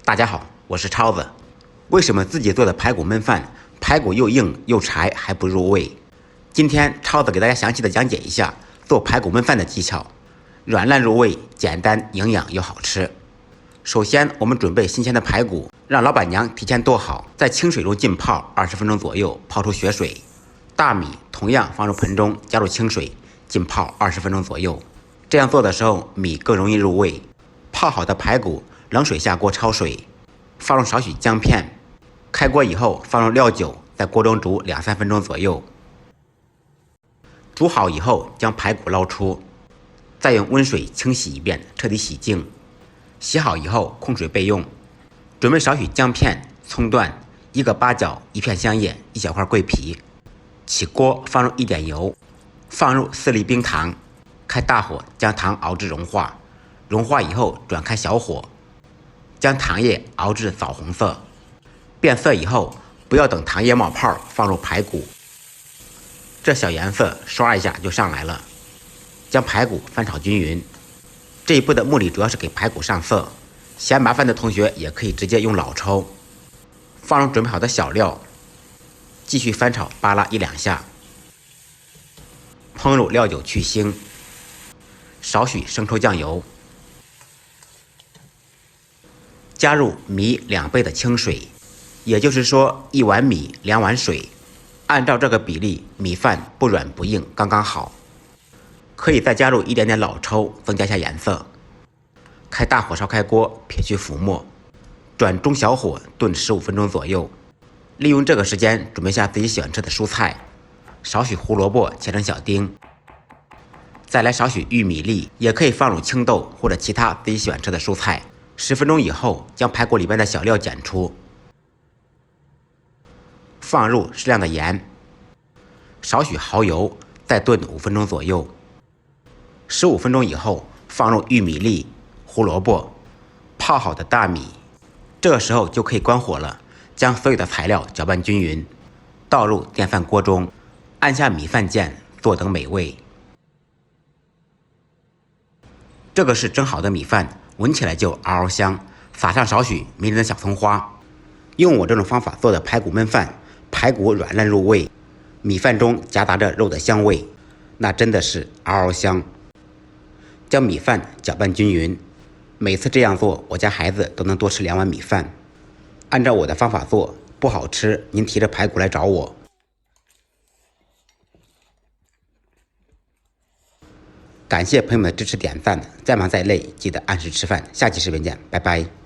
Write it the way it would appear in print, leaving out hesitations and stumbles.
大家好，我是超子。为什么自己做的排骨焖饭，排骨又硬又柴还不入味？今天超子给大家详细的讲解一下做排骨焖饭的技巧，软烂入味，简单营养又好吃。首先，我们准备新鲜的排骨，让老板娘提前剁好，在清水中浸泡20分钟左右，泡出血水。大米同样放入盆中，加入清水，浸泡20分钟左右。这样做的时候，米更容易入味。泡好的排骨，冷水下锅焯水，放入少许姜片。开锅以后，放入料酒，在锅中煮2-3分钟左右。煮好以后，将排骨捞出，再用温水清洗一遍，彻底洗净。洗好以后，控水备用。准备少许姜片、葱段、1个八角、1片香叶、1小块桂皮。起锅，放入1点油，放入4粒冰糖，开大火将糖熬至融化。融化以后，转开小火，将糖液熬至枣红色。变色以后，不要等糖液冒泡，放入排骨。这小颜色刷一下就上来了。将排骨翻炒均匀。这一步的目的主要是给排骨上色，嫌麻烦的同学也可以直接用老抽。放入准备好的小料，继续翻炒扒拉1-2下。烹入料酒去腥，少许生抽酱油，加入米2倍的清水，也就是说1碗米2碗水，按照这个比例，米饭不软不硬，刚刚好。可以再加入一点点老抽，增加一下颜色。开大火烧开锅，撇去浮沫，转中小火炖15分钟左右。利用这个时间准备下自己喜欢吃的蔬菜，少许胡萝卜切成小丁，再来少许玉米粒，也可以放入青豆或者其他自己喜欢吃的蔬菜。10分钟以后，将排骨里边的小料捡出，放入适量的盐，少许蚝油，再炖5分钟左右。15分钟以后，放入玉米粒、胡萝卜、泡好的大米，这个时候就可以关火了，将所有的材料搅拌均匀，倒入电饭锅中，按下米饭键，坐等美味。这个是蒸好的米饭，闻起来就嗷嗷香，撒上少许迷人的小葱花。用我这种方法做的排骨焖饭，排骨软烂入味，米饭中夹杂着肉的香味，那真的是嗷嗷香。将米饭搅拌均匀，每次这样做，我家孩子都能多吃2碗米饭。按照我的方法做，不好吃您提着排骨来找我。感谢朋友们的支持点赞，再忙再累记得按时吃饭。下期视频见，拜拜。